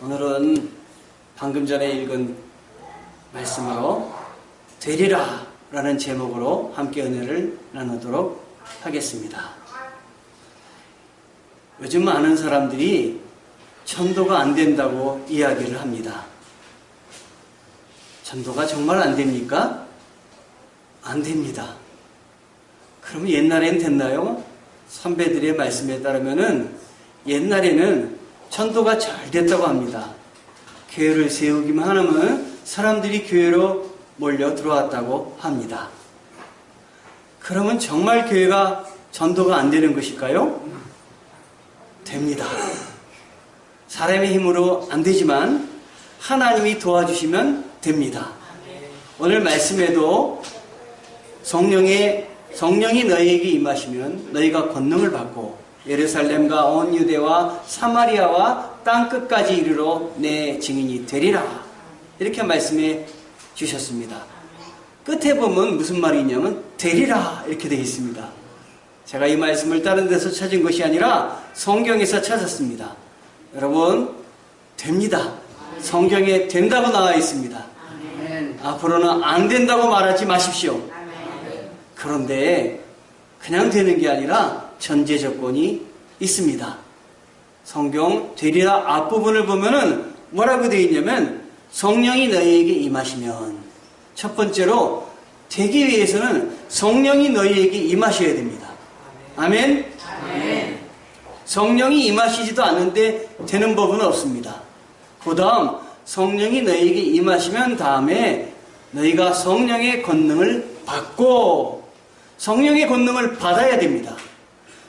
오늘은 방금 전에 읽은 말씀으로 되리라 라는 제목으로 함께 은혜를 나누도록 하겠습니다. 요즘 많은 사람들이 전도가 안 된다고 이야기를 합니다. 전도가 정말 안 됩니까? 안 됩니다. 그럼 옛날엔 됐나요? 선배들의 말씀에 따르면은 옛날에는 전도가 잘 됐다고 합니다. 교회를 세우기만 하면 사람들이 교회로 몰려 들어왔다고 합니다. 그러면 정말 교회가 전도가 안 되는 것일까요? 됩니다. 사람의 힘으로 안 되지만 하나님이 도와주시면 됩니다. 오늘 말씀에도 성령이 너희에게 임하시면 너희가 권능을 받고 예루살렘과 온 유대와 사마리아와 땅끝까지 이르러 내 증인이 되리라. 이렇게 말씀해 주셨습니다. 끝에 보면 무슨 말이냐면 되리라 이렇게 되어 있습니다. 제가 이 말씀을 다른 데서 찾은 것이 아니라 성경에서 찾았습니다. 여러분 됩니다. 성경에 된다고 나와 있습니다. 앞으로는 안 된다고 말하지 마십시오. 그런데 그냥 되는 게 아니라 전제 조건이 있습니다. 성경 되리라 앞부분을 보면은 뭐라고 되어 있냐면 성령이 너희에게 임하시면, 첫 번째로 되기 위해서는 성령이 너희에게 임하셔야 됩니다. 아멘? 아멘. 성령이 임하시지도 않는데 되는 법은 없습니다. 그 다음 성령이 너희에게 임하시면 다음에 너희가 성령의 권능을 받고, 성령의 권능을 받아야 됩니다.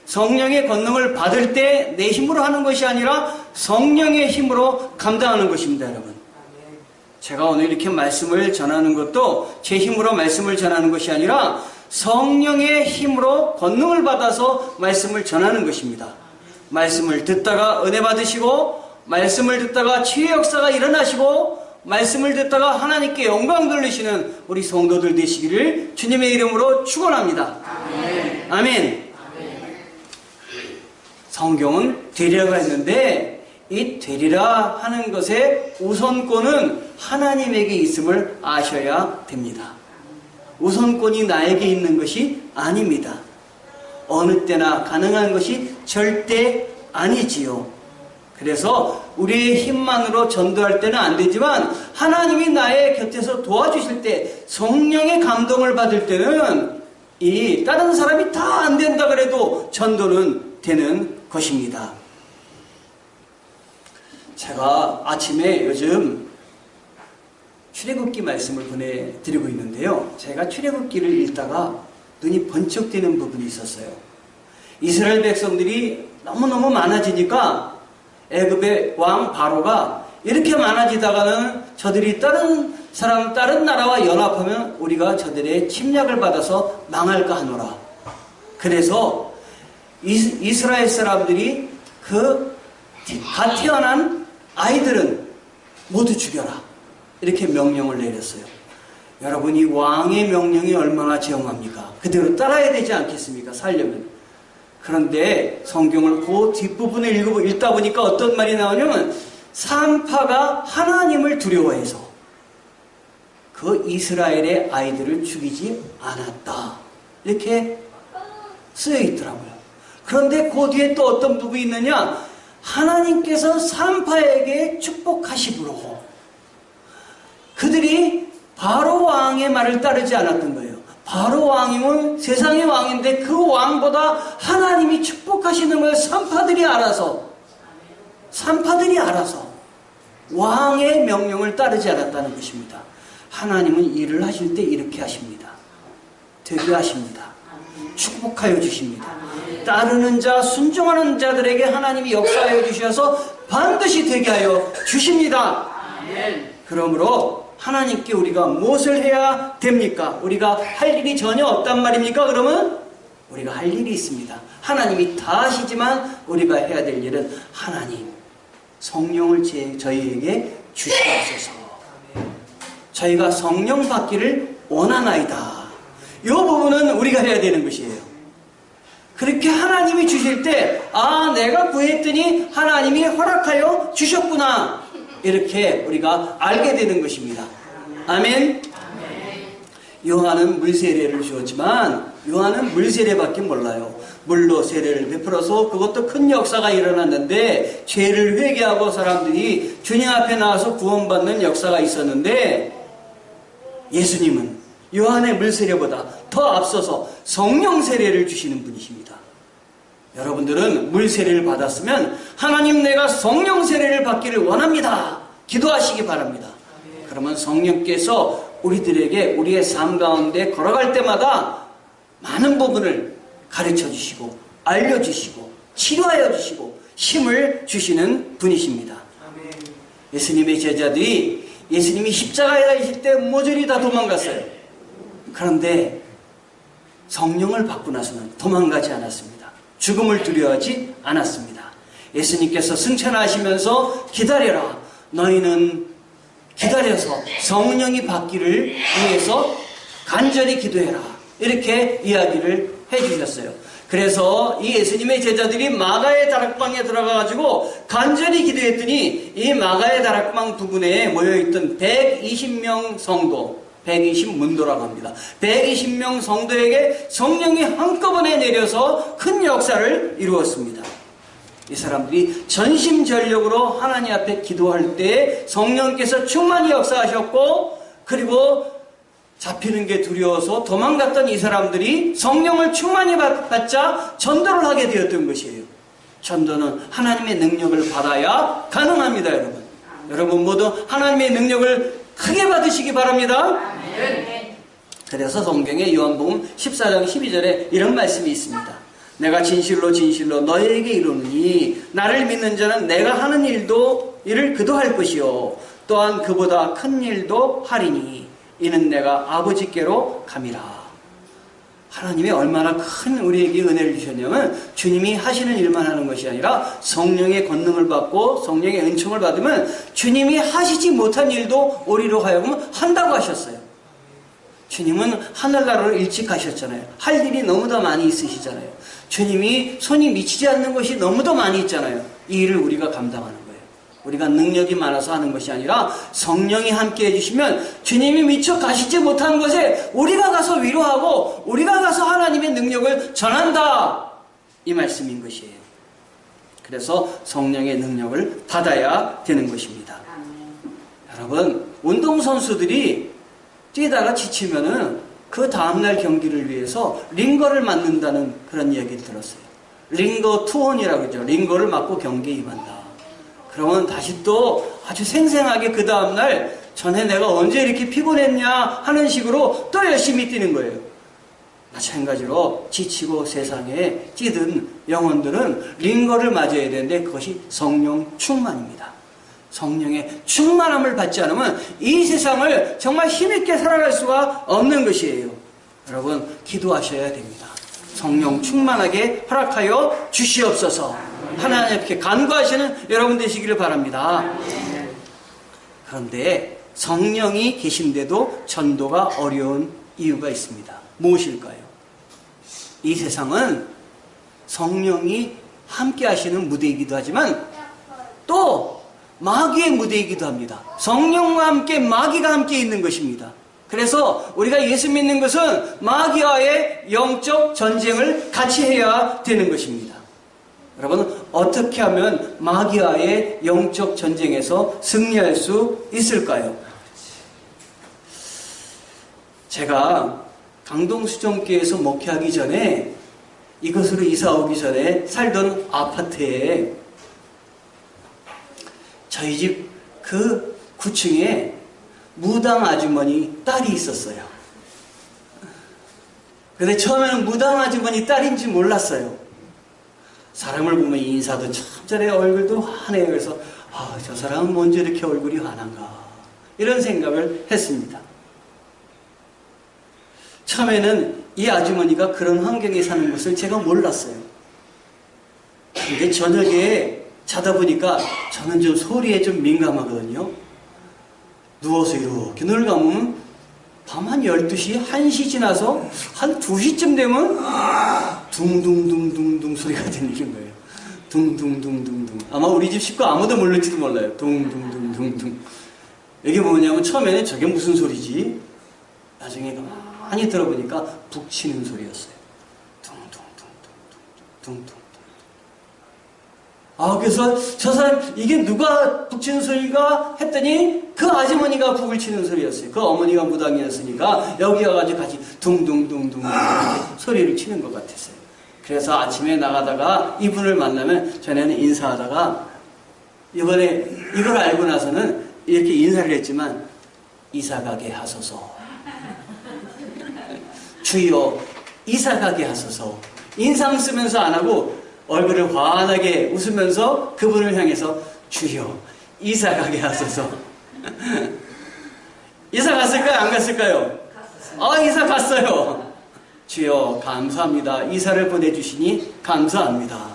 성령의 권능을 받을 때 내 힘으로 하는 것이 아니라 성령의 힘으로 감당하는 것입니다, 여러분. 제가 오늘 이렇게 말씀을 전하는 것도 제 힘으로 말씀을 전하는 것이 아니라 성령의 힘으로 권능을 받아서 말씀을 전하는 것입니다. 말씀을 듣다가 은혜 받으시고, 말씀을 듣다가 치유의 역사가 일어나시고, 말씀을 듣다가 하나님께 영광 돌리시는 우리 성도들 되시기를 주님의 이름으로 축원합니다. 아멘. 아멘. 성경은 되리라고 했는데 이 되리라 하는 것의 우선권은 하나님에게 있음을 아셔야 됩니다. 우선권이 나에게 있는 것이 아닙니다. 어느 때나 가능한 것이 절대 아니지요. 그래서 우리의 힘만으로 전도할 때는 안 되지만 하나님이 나의 곁에서 도와주실 때, 성령의 감동을 받을 때는 이 다른 사람이 다 안 된다 그래도 전도는 되는 것입니다. 제가 아침에 요즘 출애굽기 말씀을 보내드리고 있는데요. 제가 출애굽기를 읽다가 눈이 번쩍 뜨는 부분이 있었어요. 이스라엘 백성들이 너무너무 많아지니까 애굽의 왕 바로가 이렇게 많아지다가는 저들이 다른 나라와 연합하면 우리가 저들의 침략을 받아서 망할까 하노라. 그래서 이스라엘 사람들이 갓 태어난 아이들은 모두 죽여라. 이렇게 명령을 내렸어요. 여러분, 이 왕의 명령이 얼마나 정합니까? 그대로 따라야 되지 않겠습니까? 살려면. 그런데 성경을 그 뒷부분을 읽다 보니까 어떤 말이 나오냐면, 산파가 하나님을 두려워해서 그 이스라엘의 아이들을 죽이지 않았다. 이렇게 쓰여 있더라고요. 그런데 그 뒤에 또 어떤 부분이 있느냐? 하나님께서 산파에게 축복하심으로 그들이 바로 왕의 말을 따르지 않았던 거예요. 바로 왕이면 세상의 왕인데 그 왕보다 하나님이 축복하시는 걸 산파들이 알아서 왕의 명령을 따르지 않았다는 것입니다. 하나님은 일을 하실 때 이렇게 하십니다. 되게 하십니다. 축복하여 주십니다. 따르는 자, 순종하는 자들에게 하나님이 역사하여 주셔서 반드시 되게 하여 주십니다. 그러므로 하나님께 우리가 무엇을 해야 됩니까? 우리가 할 일이 전혀 없단 말입니까? 그러면 우리가 할 일이 있습니다. 하나님이 다 하시지만 우리가 해야 될 일은 하나님, 성령을 저희에게 주시옵소서. 저희가 성령 받기를 원하나이다. 이 부분은 우리가 해야 되는 것이에요. 그렇게 하나님이 주실 때, 아, 내가 구했더니 하나님이 허락하여 주셨구나. 이렇게 우리가 알게 되는 것입니다. 아멘. 요한은 물 세례를 주었지만 요한은 물 세례밖에 몰라요. 물로 세례를 베풀어서 그것도 큰 역사가 일어났는데, 죄를 회개하고 사람들이 주님 앞에 나와서 구원받는 역사가 있었는데, 예수님은 요한의 물 세례보다 더 앞서서 성령 세례를 주시는 분이십니다. 여러분들은 물 세례를 받았으면 하나님, 내가 성령 세례를 받기를 원합니다, 기도하시기 바랍니다. 그러면 성령께서 우리들에게 우리의 삶 가운데 걸어갈 때마다 많은 부분을 가르쳐 주시고 알려주시고 치료하여 주시고 힘을 주시는 분이십니다. 예수님의 제자들이 예수님이 십자가에 달리실 때 모조리 다 도망갔어요. 그런데 성령을 받고 나서는 도망가지 않았습니다. 죽음을 두려워하지 않았습니다. 예수님께서 승천하시면서 기다려라, 너희는 기다려서 성령이 받기를 위해서 간절히 기도해라, 이렇게 이야기를 해주셨어요. 그래서 이 예수님의 제자들이 마가의 다락방에 들어가가지고 간절히 기도했더니 이 마가의 다락방 부근에 모여있던 120명 성도, 120문도라고 합니다. 120명 성도에게 성령이 한꺼번에 내려서 큰 역사를 이루었습니다. 이 사람들이 전심전력으로 하나님 앞에 기도할 때 성령께서 충만히 역사하셨고, 그리고 잡히는 게 두려워서 도망갔던 이 사람들이 성령을 충만히 받자 전도를 하게 되었던 것이에요. 전도는 하나님의 능력을 받아야 가능합니다. 여러분 모두 하나님의 능력을 크게 받으시기 바랍니다. 그래서 성경에 요한복음 14장 12절에 이런 말씀이 있습니다. 내가 진실로 진실로 너희에게 이르노니 나를 믿는 자는 내가 하는 일을 그도 할 것이요 또한 그보다 큰 일도 하리니 이는 내가 아버지께로 감이라. 하나님이 얼마나 큰 우리에게 은혜를 주셨냐면, 주님이 하시는 일만 하는 것이 아니라 성령의 권능을 받고 성령의 은총을 받으면 주님이 하시지 못한 일도 우리로 하여금 한다고 하셨어요. 주님은 하늘나라로 일찍 가셨잖아요. 할 일이 너무도 많이 있으시잖아요. 주님이 손이 미치지 않는 것이 너무도 많이 있잖아요. 이 일을 우리가 감당하는 거예요. 우리가 능력이 많아서 하는 것이 아니라 성령이 함께 해주시면 주님이 미처 가시지 못한 것에 우리가 가서 위로하고 우리가 가서 하나님의 능력을 전한다, 이 말씀인 것이에요. 그래서 성령의 능력을 받아야 되는 것입니다. 여러분, 운동선수들이 뛰다가 지치면은 그 다음날 경기를 위해서 링거를 맞는다는 그런 이야기를 들었어요. 링거 투혼이라고 그러죠. 링거를 맞고 경기에 임한다. 그러면 다시 또 아주 생생하게 그 다음날 전에 내가 언제 이렇게 피곤했냐 하는 식으로 또 열심히 뛰는 거예요. 마찬가지로 지치고 세상에 찌든 영혼들은 링거를 맞아야 되는데 그것이 성령 충만입니다. 성령의 충만함을 받지 않으면 이 세상을 정말 힘있게 살아갈 수가 없는 것이에요. 여러분, 기도하셔야 됩니다. 성령 충만하게 허락하여 주시옵소서. 하나님께 간구하시는 여러분 되시기를 바랍니다. 그런데 성령이 계신데도 전도가 어려운 이유가 있습니다. 무엇일까요? 이 세상은 성령이 함께 하시는 무대이기도 하지만 또 마귀의 무대이기도 합니다. 성령과 함께 마귀가 함께 있는 것입니다. 그래서 우리가 예수 믿는 것은 마귀와의 영적 전쟁을 같이 해야 되는 것입니다. 여러분, 어떻게 하면 마귀와의 영적 전쟁에서 승리할 수 있을까요? 제가 강동수정교회에서 목회하기 전에, 이곳으로 이사 오기 전에 살던 아파트에 저희 집 그 9층에 무당 아주머니 딸이 있었어요. 근데 처음에는 무당 아주머니 딸인지 몰랐어요. 사람을 보면 인사도 참 잘해, 얼굴도 환해요. 그래서 저 사람은 뭔지 이렇게 얼굴이 환한가, 이런 생각을 했습니다. 처음에는 이 아주머니가 그런 환경에 사는 것을 제가 몰랐어요. 근데 저녁에 자다 보니까 저는 좀 소리에 좀 민감하거든요. 누워서 이렇게 눈을 감으면 밤 한 12시, 1시 지나서 한 2시쯤 되면 둥둥둥둥둥 소리가 들리는 거예요. 둥둥둥둥둥. 아마 우리 집 식구 아무도 모를지도 몰라요. 둥둥둥둥둥. 이게 뭐냐면 처음에는 저게 무슨 소리지? 나중에 많이 들어보니까 북치는 소리였어요. 둥둥둥둥둥둥둥. 아, 그래서 저 사람 이게 누가 북치는 소리가 했더니 그 아주머니가 북을 치는 소리였어요. 그 어머니가 무당이었으니까 여기 와가지고 같이 둥둥둥둥 소리를 치는 것 같았어요. 그래서 아침에 나가다가 이분을 만나면 전에는 인사하다가 이번에 이걸 알고 나서는 이렇게 인사를 했지만 이사가게 하소서. 주여 이사가게 하소서. 인상 쓰면서 안 하고 얼굴을 환하게 웃으면서 그분을 향해서 주여 이사가게 하소서. 이사 갔을까요? 안 갔을까요? 이사 갔어요. 주여 감사합니다. 이사를 보내주시니 감사합니다.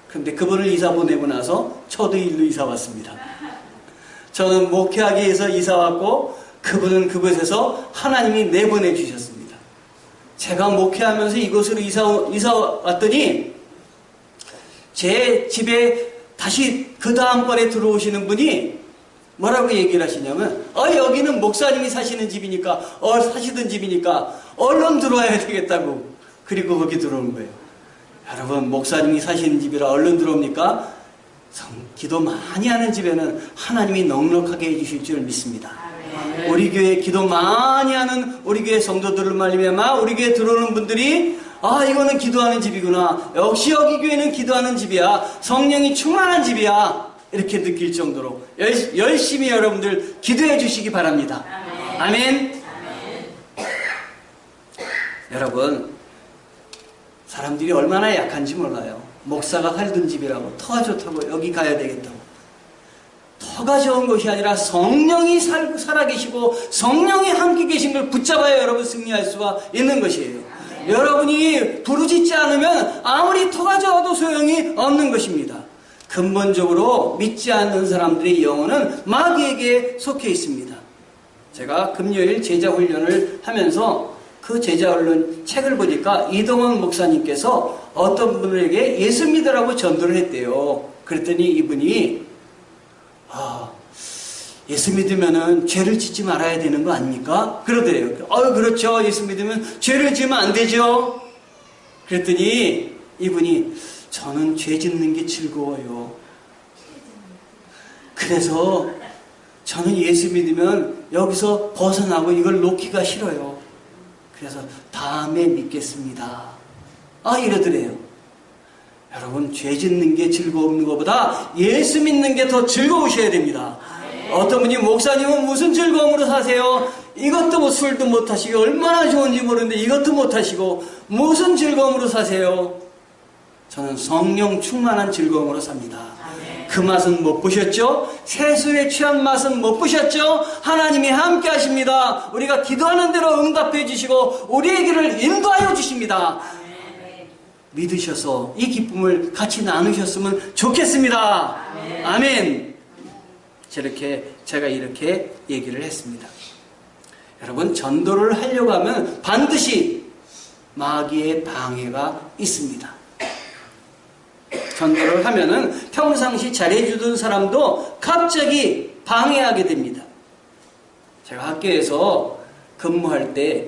그런데 그분을 이사 보내고 나서 저도 일로 이사 왔습니다. 저는 목회하기 위해서 이사 왔고 그분은 그곳에서 하나님이 내보내 주셨습니다. 제가 목회하면서 이곳으로 이사 왔더니 제 집에 다시 그 다음번에 들어오시는 분이 뭐라고 얘기를 하시냐면 여기는 목사님이 사시는 집이니까 사시던 집이니까 얼른 들어와야 되겠다고. 그리고 거기 들어오는 거예요. 여러분 목사님이 사시는 집이라 얼른 들어옵니까? 기도 많이 하는 집에는 하나님이 넉넉하게 해주실 줄 믿습니다. 우리 교회 기도 많이 하는 우리 교회 성도들을 말미암아 우리 교회 들어오는 분들이 이거는 기도하는 집이구나. 역시 여기 교회는 기도하는 집이야. 성령이 충만한 집이야. 이렇게 느낄 정도로 열심히 여러분들 기도해 주시기 바랍니다. 아멘. 여러분 사람들이 얼마나 약한지 몰라요. 목사가 살던 집이라고 터가 좋다고 여기 가야 되겠다고. 터가 좋은 것이 아니라 성령이 살아계시고 성령이 함께 계신 걸 붙잡아야 여러분 승리할 수가 있는 것이에요. 여러분이 부르짖지 않으면 아무리 터가 좋아도 소용이 없는 것입니다. 근본적으로 믿지 않는 사람들의 영혼은 마귀에게 속해 있습니다. 제가 금요일 제자훈련을 하면서 그 제자훈련 책을 보니까 이동원 목사님께서 어떤 분에게 예수 믿으라고 전도를 했대요. 그랬더니 이분이 예수 믿으면은 죄를 짓지 말아야 되는 거 아닙니까? 그러더래요. 그렇죠. 예수 믿으면 죄를 지으면 안 되죠. 그랬더니 이분이 저는 죄 짓는 게 즐거워요. 그래서 저는 예수 믿으면 여기서 벗어나고 이걸 놓기가 싫어요. 그래서 다음에 믿겠습니다. 이러더래요. 여러분 죄 짓는 게 즐거운 것보다 예수 믿는 게 더 즐거우셔야 됩니다. 어떤 분이 목사님은 무슨 즐거움으로 사세요? 이것도 술도 못 하시고 얼마나 좋은지 모르는데 이것도 못 하시고 무슨 즐거움으로 사세요? 저는 성령 충만한 즐거움으로 삽니다. 그 맛은 못 보셨죠? 세술에 취한 맛은 못 보셨죠? 하나님이 함께 하십니다. 우리가 기도하는 대로 응답해 주시고 우리의 길을 인도하여 주십니다. 믿으셔서 이 기쁨을 같이 나누셨으면 좋겠습니다. 아멘. 제가 이렇게 얘기를 했습니다. 여러분 전도를 하려고 하면 반드시 마귀의 방해가 있습니다. 전도를 하면은 평상시 잘해주던 사람도 갑자기 방해하게 됩니다. 제가 학교에서 근무할 때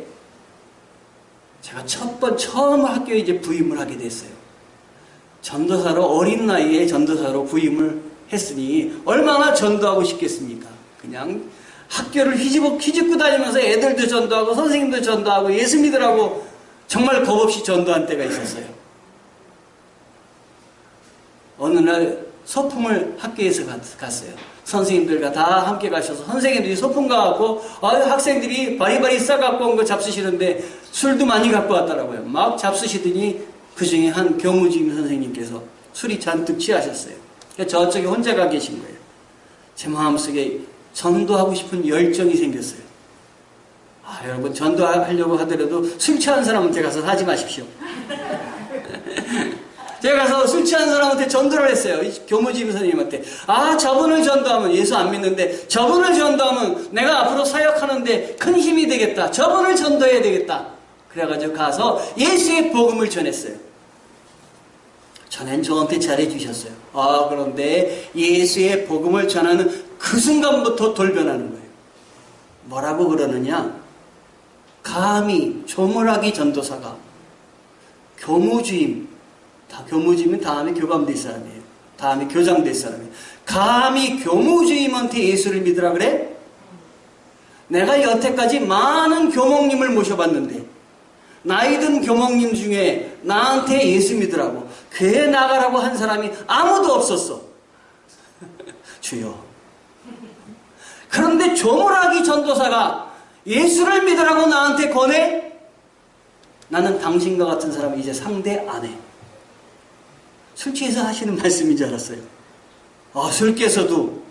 제가 처음 학교에 이제 부임을 하게 됐어요. 전도사로 어린 나이에 전도사로 부임을 했으니 얼마나 전도하고 싶겠습니까? 그냥 학교를 휘집고 다니면서 애들도 전도하고 선생님도 전도하고 예수 믿으라고 정말 겁없이 전도한 때가 있었어요. 어느 날 소풍을 학교에서 갔어요. 선생님들과 다 함께 가셔서 선생님들이 소풍 가갖고 학생들이 바리바리 싸갖고 온 거 잡수시는데 술도 많이 갖고 왔더라고요. 막 잡수시더니 그 중에 한 교무주임 선생님께서 술이 잔뜩 취하셨어요. 저쪽에 혼자 가 계신 거예요. 제 마음속에 전도하고 싶은 열정이 생겼어요. 여러분 전도하려고 하더라도 술 취한 사람한테 가서 하지 마십시오. 제가 가서 술 취한 사람한테 전도를 했어요. 교무주임 선생님한테. 저분을 전도하면 예수 안 믿는데 저분을 전도하면 내가 앞으로 사역하는데 큰 힘이 되겠다. 저분을 전도해야 되겠다. 그래가지고 가서 예수의 복음을 전했어요. 하나님 저한테 잘해주셨어요. 그런데 예수의 복음을 전하는 그 순간부터 돌변하는 거예요. 뭐라고 그러느냐? 감히 조물하기 전도사가 교무주임, 교무주임은 다음에 교감될 사람이에요. 다음에 교장될 사람이에요. 감히 교무주임한테 예수를 믿으라 그래? 내가 여태까지 많은 교목님을 모셔봤는데 나이든 교목님 중에 나한테 예수 믿으라고 교회 나가라고 한 사람이 아무도 없었어. 주여. 그런데 조물하기 전도사가 예수를 믿으라고 나한테 권해? 나는 당신과 같은 사람을 이제 상대 안 해. 술 취해서 하시는 말씀인 줄 알았어요. 술께서도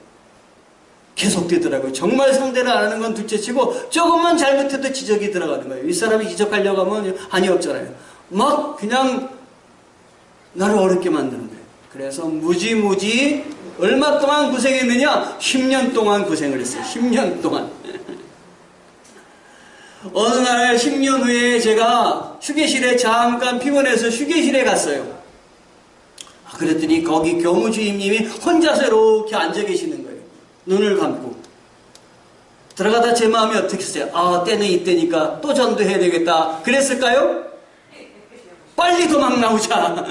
계속되더라고요. 정말 상대를 안 하는 건 둘째치고 조금만 잘못해도 지적이 들어가는 거예요. 윗사람이 지적하려고 하면 한이 없잖아요. 막 그냥 나를 어렵게 만드는 거예요. 그래서 무지무지 얼마 동안 고생했느냐? 10년 동안 고생을 했어요. 10년 동안. 어느 날 10년 후에 제가 휴게실에 잠깐 피곤해서 휴게실에 갔어요. 그랬더니 거기 교무주임님이 혼자서 이렇게 앉아 계시는 거예요. 눈을 감고. 들어가다 제 마음이 어떻겠어요? 때는 이때니까 또 전도해야 되겠다. 그랬을까요? 빨리 도망 나오자.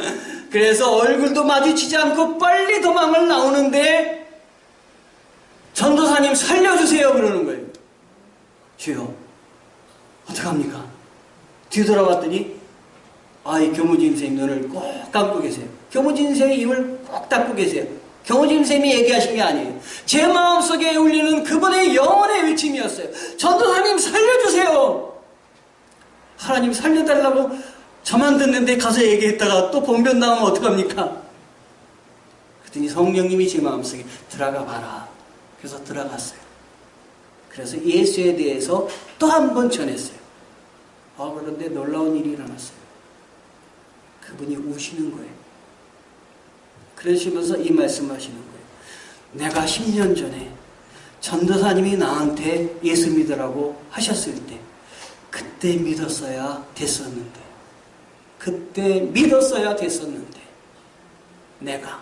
그래서 얼굴도 마주치지 않고 빨리 도망을 나오는데 전도사님 살려주세요 그러는 거예요. 주여 어떡합니까? 뒤돌아봤더니 이 교무주임 선생님 눈을 꼭 감고 계세요. 교무주임 선생님 입을 꼭 닫고 계세요. 교무주임 선생님이 얘기하신 게 아니에요. 제 마음속에 울리는 그분의 영혼의 외침이었어요. 전도사님 살려주세요. 하나님 살려달라고 저만 듣는데 가서 얘기했다가 또 봉변 나오면 어떡합니까? 그랬더니 성령님이 제 마음속에 들어가 봐라. 그래서 들어갔어요. 그래서 예수에 대해서 또 한 번 전했어요. 그런데 놀라운 일이 일어났어요. 그분이 우시는 거예요. 그러시면서 이 말씀을 하시는 거예요. 내가 10년 전에 전도사님이 나한테 예수 믿으라고 하셨을 때 그때 믿었어야 됐었는데 내가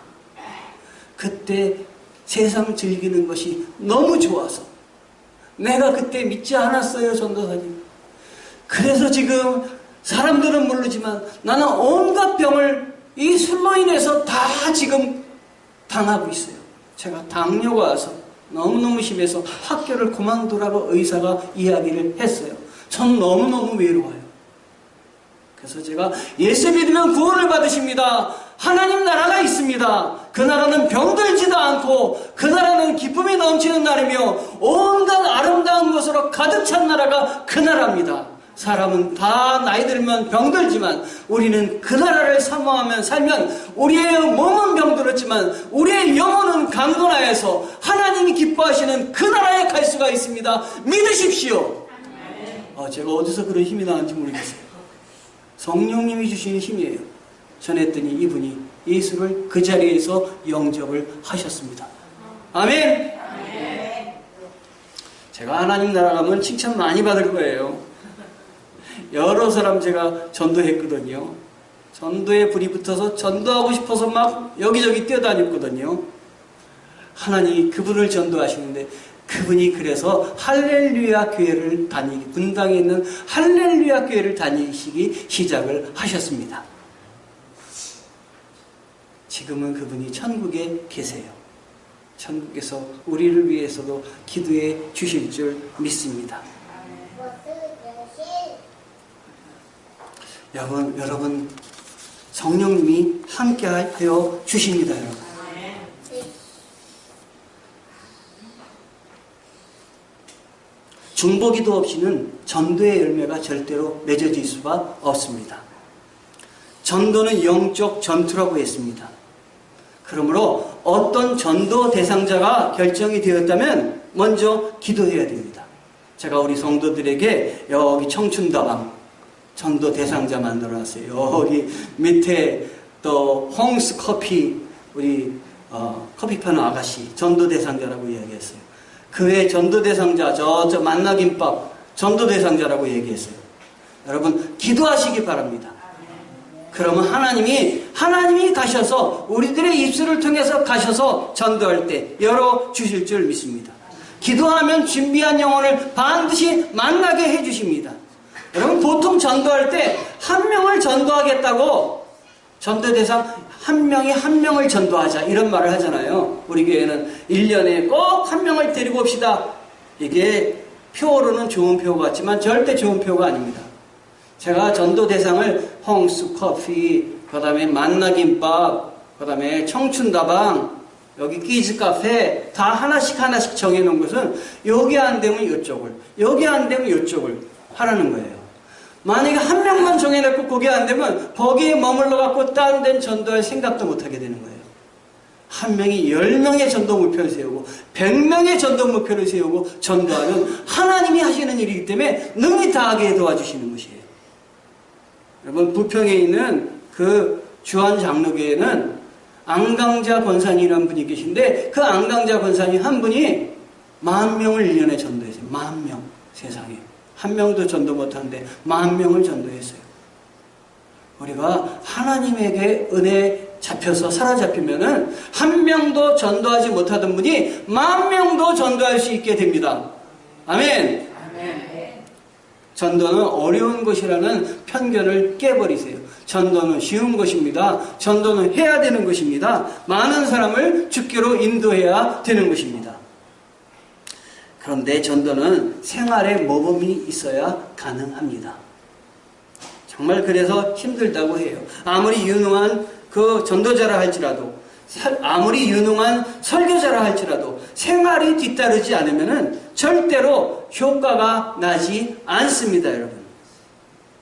그때 세상 즐기는 것이 너무 좋아서 내가 그때 믿지 않았어요, 전도사님. 그래서 지금 사람들은 모르지만 나는 온갖 병을 이 술로 인해서 다 지금 당하고 있어요. 제가 당뇨가 와서 너무너무 심해서 학교를 그만두라고 의사가 이야기를 했어요. 전 너무너무 외로워요. 그래서 제가 예수 믿으면 구원을 받으십니다. 하나님 나라가 있습니다. 그 나라는 병들지도 않고 그 나라는 기쁨이 넘치는 나라며 온갖 아름다운 것으로 가득 찬 나라가 그 나라입니다. 사람은 다 나이 들면 병들지만 우리는 그 나라를 사모하며 살면 우리의 몸은 병들었지만 우리의 영혼은 강건하여서 하나님이 기뻐하시는 그 나라에 갈 수가 있습니다. 믿으십시오. 제가 어디서 그런 힘이 나는지 모르겠어요. 성령님이 주시는 힘이에요. 전했더니 이분이 예수를 그 자리에서 영접을 하셨습니다. 아멘. 제가 하나님 나라 가면 칭찬 많이 받을 거예요. 여러 사람 제가 전도했거든요. 전도에 불이 붙어서 전도하고 싶어서 막 여기저기 뛰어다녔거든요. 하나님이 그분을 전도하시는데 그분이 그래서 할렐루야 교회를 분당에 있는 할렐루야 교회를 다니시기 시작을 하셨습니다. 지금은 그분이 천국에 계세요. 천국에서 우리를 위해서도 기도해 주실 줄 믿습니다. 여러분 성령님이 함께하여 주십니다. 여러분. 중보기도 없이는 전도의 열매가 절대로 맺어질 수가 없습니다. 전도는 영적 전투라고 했습니다. 그러므로 어떤 전도 대상자가 결정이 되었다면 먼저 기도해야 됩니다. 제가 우리 성도들에게 여기 청춘다방 전도 대상자 만들어놨어요. 여기 밑에 또 홍스 커피 우리 커피 파는 아가씨 전도 대상자라고 이야기했어요. 그 외 전도 대상자 저 만나김밥 전도 대상자라고 얘기했어요. 여러분 기도하시기 바랍니다. 그러면 하나님이 가셔서 우리들의 입술을 통해서 가셔서 전도할 때 열어주실 줄 믿습니다. 기도하면 준비한 영혼을 반드시 만나게 해주십니다. 여러분, 보통 전도할 때 한 명을 전도하겠다고 전도 대상 한 명이 한 명을 전도하자 이런 말을 하잖아요. 우리 교회는 1년에 꼭 한 명을 데리고 옵시다. 이게 표어로는 좋은 표 같지만 절대 좋은 표가 아닙니다. 제가 전도 대상을 홍수 커피, 그 다음에 만나김밥, 그 다음에 청춘다방, 여기 키즈 카페 다 하나씩 정해놓은 것은 여기 안 되면 이쪽을, 여기 안 되면 이쪽을 하라는 거예요. 만약에 한 명만 정해놓고 거기 안 되면 거기에 머물러 갖고 다른 데는 전도할 생각도 못하게 되는 거예요. 한 명이 10명의 전도 목표를 세우고 100명의 전도 목표를 세우고 전도하는 하나님이 하시는 일이기 때문에 능히 다하게 도와주시는 것이에요. 여러분, 부평에 있는 그 주한 장로교회는 안강자 권사님이라는 분이 계신데 그 안강자 권사님 한 분이 10,000명을 1년에 전도했어요. 10,000명. 세상에. 한 명도 전도 못하는데 10,000명을 전도했어요. 우리가 하나님에게 은혜 잡혀서 사로잡히면은 한 명도 전도하지 못하던 분이 10,000명도 전도할 수 있게 됩니다. 아멘. 아멘. 전도는 어려운 것이라는 편견을 깨버리세요. 전도는 쉬운 것입니다. 전도는 해야 되는 것입니다. 많은 사람을 주께로 인도해야 되는 것입니다. 그런데 전도는 생활에 모범이 있어야 가능합니다. 정말 그래서 힘들다고 해요. 아무리 유능한 그 전도자라 할지라도, 아무리 유능한 설교자라 할지라도 생활이 뒤따르지 않으면 절대로 효과가 나지 않습니다, 여러분.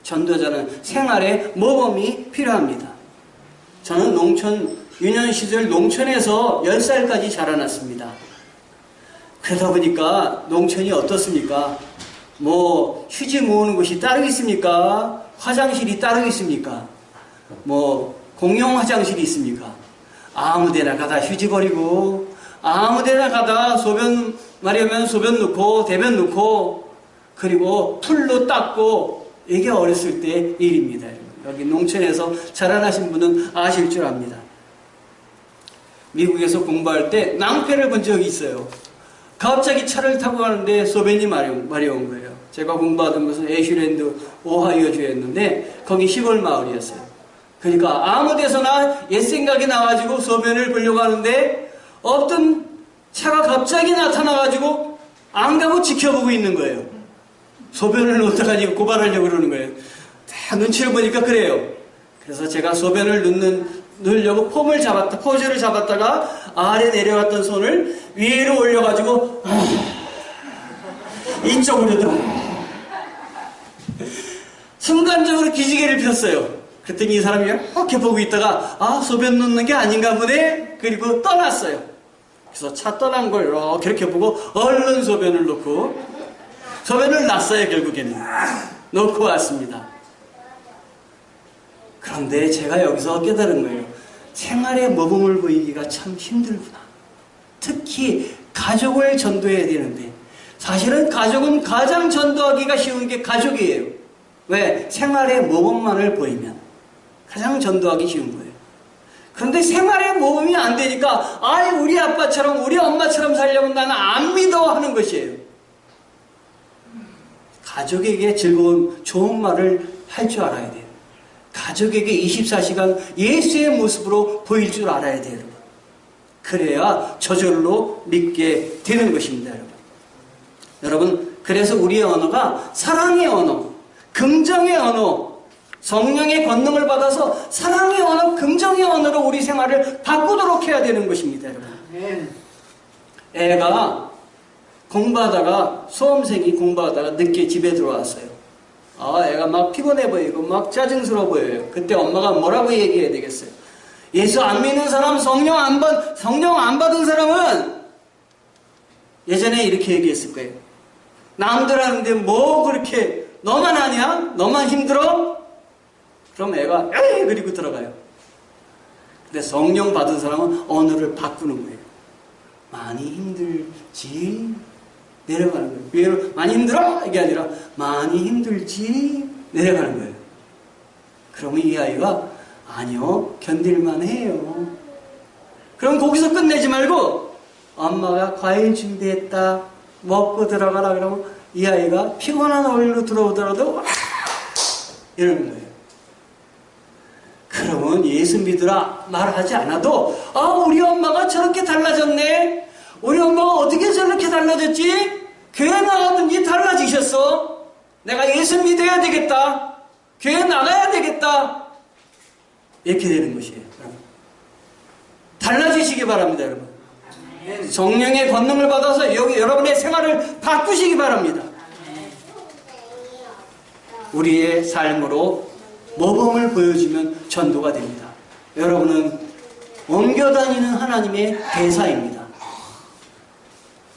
전도자는 생활에 모범이 필요합니다. 저는 유년 시절 농촌에서 10살까지 자라났습니다. 그러다 보니까 농촌이 어떻습니까? 뭐 휴지 모으는 곳이 따로 있습니까? 화장실이 따로 있습니까? 뭐 공용 화장실이 있습니까? 아무데나 가다 휴지 버리고 아무데나 가다 소변 마려면 소변 넣고 대변 넣고 그리고 풀로 닦고 이게 어렸을 때 일입니다. 여기 농촌에서 자라나신 분은 아실 줄 압니다. 미국에서 공부할 때 낭패를 본 적이 있어요. 갑자기 차를 타고 가는데 소변이 마려운 거예요. 제가 공부하던 곳은 애슐랜드 오하이오주였는데 거기 시골 마을이었어요. 그러니까 아무 데서나 옛 생각이 나가지고 소변을 보려고 하는데 어떤 차가 갑자기 나타나가지고 안 가고 지켜보고 있는 거예요. 소변을 어떡하지 고발하려고 그러는 거예요. 다 눈치를 보니까 그래요. 그래서 제가 소변을 넣으려고 포즈를 잡았다가 아래 내려갔던 손을 위로 올려가지고 이쪽으로 더 순간적으로 기지개를 폈어요. 그랬더니 이 사람이 이렇게 보고 있다가 소변 넣는 게 아닌가 보네. 그리고 떠났어요. 그래서 차 떠난 걸 이렇게 보고 얼른 소변을 놨어요. 결국에는 놓고 왔습니다. 그런데 제가 여기서 깨달은 거예요. 생활의 모범을 보이기가 참 힘들구나. 특히 가족을 전도해야 되는데 사실은 가족은 가장 전도하기가 쉬운 게 가족이에요. 왜? 생활의 모범만을 보이면 가장 전도하기 쉬운 거예요. 그런데 생활의 모범이 안 되니까 우리 아빠처럼 우리 엄마처럼 살려면 나는 안 믿어 하는 것이에요. 가족에게 즐거운 좋은 말을 할 줄 알아야 돼요. 가족에게 24시간 예수의 모습으로 보일 줄 알아야 돼요, 여러분. 그래야 저절로 믿게 되는 것입니다, 여러분. 여러분, 그래서 우리의 언어가 사랑의 언어, 긍정의 언어, 성령의 권능을 받아서 사랑의 언어, 긍정의 언어로 우리 생활을 바꾸도록 해야 되는 것입니다, 여러분. 애가 수험생이 공부하다가 늦게 집에 들어왔어요. 애가 막 피곤해 보이고 막 짜증스러워 보여요. 그때 엄마가 뭐라고 얘기해야 되겠어요? 예수 안 믿는 사람, 성령 안 받은 사람은 예전에 이렇게 얘기했을 거예요. 남들 하는데 뭐 그렇게 너만 하냐? 너만 힘들어? 그럼 애가 에이 그리고 들어가요. 근데 성령 받은 사람은 언어를 바꾸는 거예요. 많이 힘들지? 내려가는 거예요. 많이 힘들어? 이게 아니라 많이 힘들지? 내려가는 거예요. 그러면 이 아이가 아니요, 견딜만 해요. 그럼 거기서 끝내지 말고 엄마가 과일 준비했다, 먹고 들어가라 그러면 이 아이가 피곤한 얼굴로 들어오더라도 와! 이러는 거예요. 그러면 예수 믿으라 말하지 않아도 우리 엄마가 저렇게 달라졌네. 우리 엄마가 어떻게 저렇게 달라졌지? 교회 나가든지 달라지셨어. 내가 예수 믿어야 되겠다. 교회 나가야 되겠다. 이렇게 되는 것이에요. 여러분. 달라지시기 바랍니다. 여러분. 성령의 권능을 받아서 여러분의 생활을 바꾸시기 바랍니다. 우리의 삶으로 모범을 보여주면 전도가 됩니다. 여러분은 옮겨다니는 하나님의 대사입니다.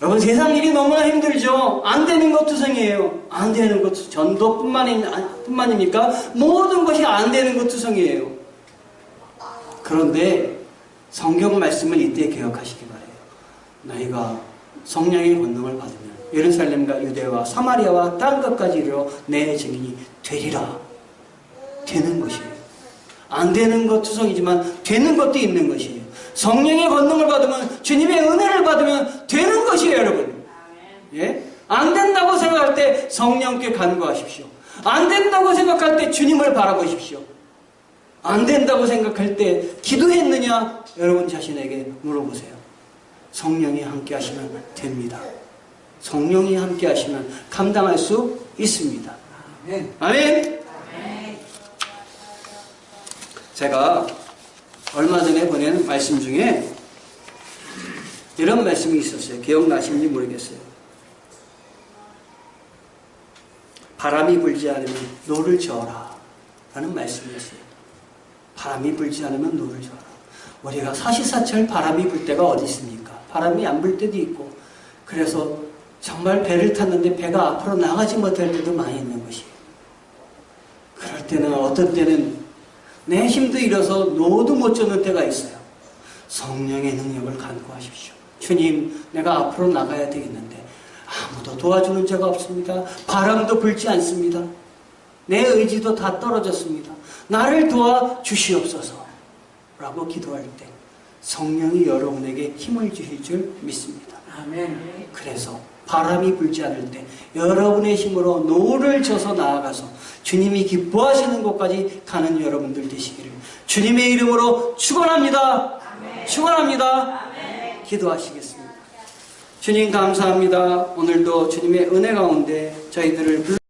여러분, 세상 일이 너무나 힘들죠. 안 되는 것 투성이에요. 안 되는 것 전도뿐만입니까? 모든 것이 안 되는 것 투성이에요. 그런데 성경 말씀을 이때 기억하시기 바래요. 너희가 성령의 권능을 받으면 예루살렘과 유대와 사마리아와 땅 끝까지 이르러 내 증인이 되리라. 되는 것이에요. 안 되는 것 투성이지만 되는 것도 있는 것이에요. 성령의 권능을 받으면, 주님의 은혜를 받으면 되는 것이에요, 여러분. 예? 안 된다고 생각할 때 성령께 간구하십시오. 안 된다고 생각할 때 주님을 바라보십시오. 안 된다고 생각할 때 기도했느냐? 여러분 자신에게 물어보세요. 성령이 함께 하시면 됩니다. 성령이 함께 하시면 감당할 수 있습니다. 아멘. 아멘. 제가 얼마 전에 보낸 말씀 중에 이런 말씀이 있었어요. 기억나시는지 모르겠어요. 바람이 불지 않으면 노를 저어라 라는 말씀이었어요. 바람이 불지 않으면 노를 저어라. 우리가 사시사철 바람이 불 때가 어디 있습니까? 바람이 안 불 때도 있고, 그래서 정말 배를 탔는데 배가 앞으로 나가지 못할 때도 많이 있는 것이에요. 그럴 때는, 어떤 때는 내 힘도 잃어서 노도 못 젓는 때가 있어요. 성령의 능력을 간구하십시오. 주님, 내가 앞으로 나가야 되겠는데 아무도 도와주는 자가 없습니다. 바람도 불지 않습니다. 내 의지도 다 떨어졌습니다. 나를 도와주시옵소서 라고 기도할 때 성령이 여러분에게 힘을 주실 줄 믿습니다. 아멘. 그래서 바람이 불지 않을 때 여러분의 힘으로 노를 져서 나아가서 주님이 기뻐하시는 곳까지 가는 여러분들 되시기를 주님의 이름으로 축원합니다. 아멘. 축원합니다. 아멘. 기도하시겠습니다. 주님 감사합니다. 오늘도 주님의 은혜 가운데 저희들을